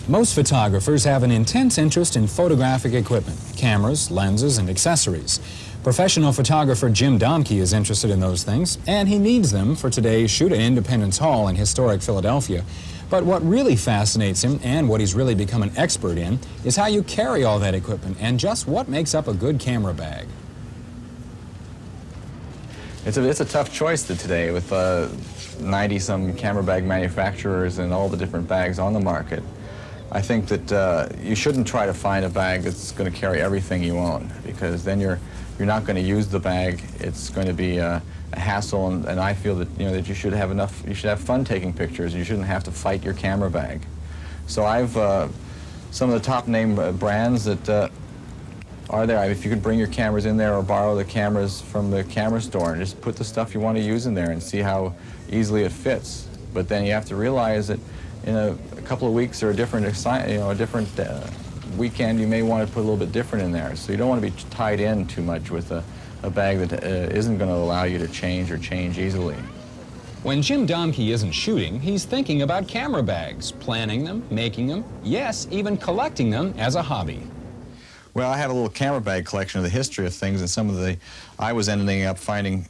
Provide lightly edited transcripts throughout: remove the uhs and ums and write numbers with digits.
Most photographers have an intense interest in photographic equipment, cameras, lenses, and accessories. Professional photographer Jim Domke is interested in those things, and he needs them for today's shoot at Independence Hall in historic Philadelphia. But what really fascinates him, and what he's really become an expert in, is how you carry all that equipment and just what makes up a good camera bag. It's a tough choice today with 90-some camera bag manufacturers and all the different bags on the market. I think that you shouldn't try to find a bag that's going to carry everything you own, because then you're not going to use the bag. It's going to be a hassle, and I feel that that you should have fun taking pictures. You shouldn't have to fight your camera bag. So I've some of the top name brands that are there. If you could bring your cameras in there or borrow the cameras from the camera store and just put the stuff you want to use in there and see how easily it fits. But then you have to realize that in a couple of weeks or a different weekend, you may want to put a little bit different in there. So you don't want to be tied in too much with a bag that isn't going to allow you to change easily. When Jim Domke isn't shooting, he's thinking about camera bags, planning them, making them, yes, even collecting them as a hobby. Well, I have a little camera bag collection of the history of things, and I was ending up finding,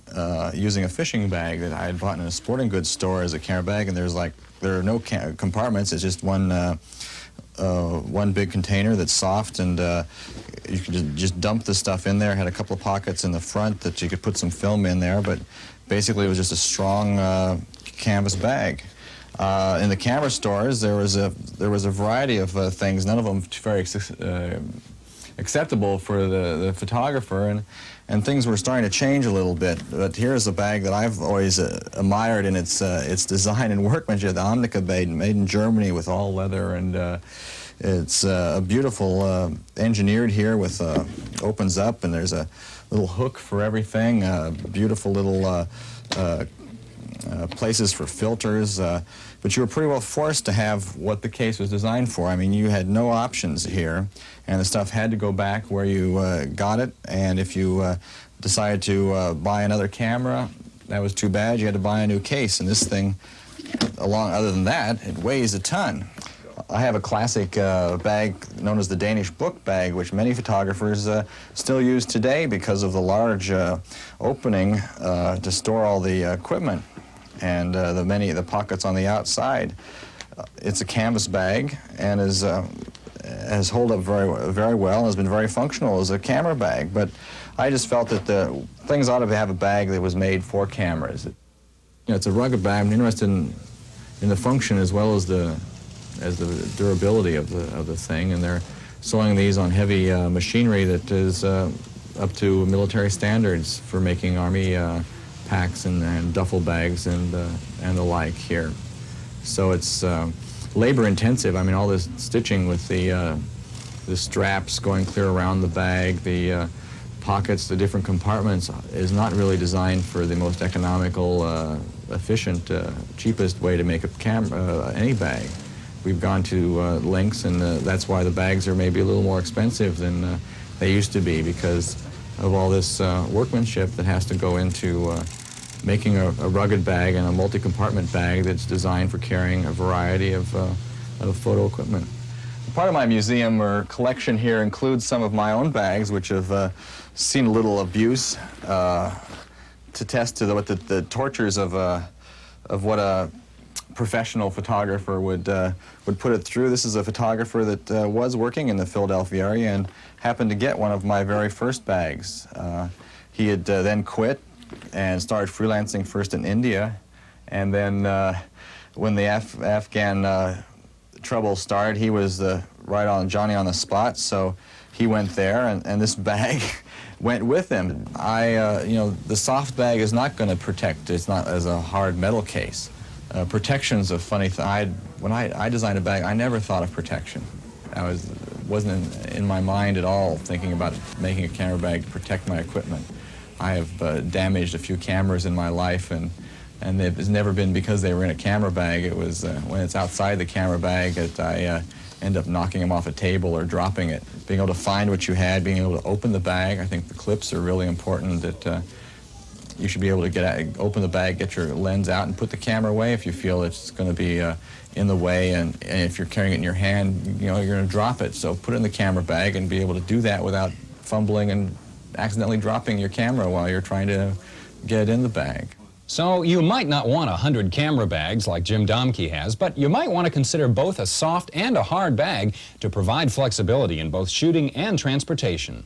using a fishing bag that I had bought in a sporting goods store as a camera bag, and there are no compartments. It's just one big container that's soft, and you can just dump the stuff in there. It had a couple of pockets in the front that you could put some film in there, but basically it was just a strong canvas bag. In the camera stores, there was a variety of things, none of them very acceptable for the photographer, and things were starting to change a little bit. But here's a bag that I've always admired in its design and workmanship, the Domke bag, made in Germany with all leather, and it's a beautiful engineered here with opens up, and there's a little hook for everything, beautiful little places for filters, but you were pretty well forced to have what the case was designed for. I mean, you had no options here, and the stuff had to go back where you got it, and if you decided to buy another camera, that was too bad. You had to buy a new case, and this thing, other than that, it weighs a ton. I have a classic bag known as the Danish book bag, which many photographers still use today because of the large opening to store all the equipment and the pockets on the outside. It's a canvas bag and has held up very well and has been very functional as a camera bag. But I just felt that things ought to have a bag that was made for cameras. It's a rugged bag. I'm interested in the function as well as the durability of the thing, and they're sewing these on heavy machinery that is up to military standards for making army packs and duffel bags and the like here. So it's labor intensive. I mean, all this stitching with the straps going clear around the bag, the pockets, the different compartments is not really designed for the most economical, efficient, cheapest way to make any bag. We've gone to lengths, and that's why the bags are maybe a little more expensive than they used to be, because of all this workmanship that has to go into making a rugged bag and a multi-compartment bag that's designed for carrying a variety of photo equipment. Part of my museum or collection here includes some of my own bags, which have seen a little abuse to test to what the tortures of what a professional photographer would put it through. This is a photographer that was working in the Philadelphia area and happened to get one of my very first bags. He had then quit and started freelancing first in India, and then when the Afghan trouble started, he was right on Johnny on the spot, so he went there, and this bag went with him. The soft bag is not going to protect. It's not as a hard metal case. Protection's a funny thing. When I designed a bag, I never thought of protection. Wasn't in my mind at all thinking about making a camera bag to protect my equipment. I have damaged a few cameras in my life, and it's never been because they were in a camera bag. It was when it's outside the camera bag that I end up knocking them off a table or dropping it. Being able to find what you had, being able to open the bag. I think the clips are really important. That you should be able to open the bag, get your lens out, and put the camera away if you feel it's going to be in the way. And if you're carrying it in your hand, you know, you're going to drop it. So put it in the camera bag and be able to do that without fumbling and accidentally dropping your camera while you're trying to get it in the bag. So you might not want 100 camera bags like Jim Domke has, but you might want to consider both a soft and a hard bag to provide flexibility in both shooting and transportation.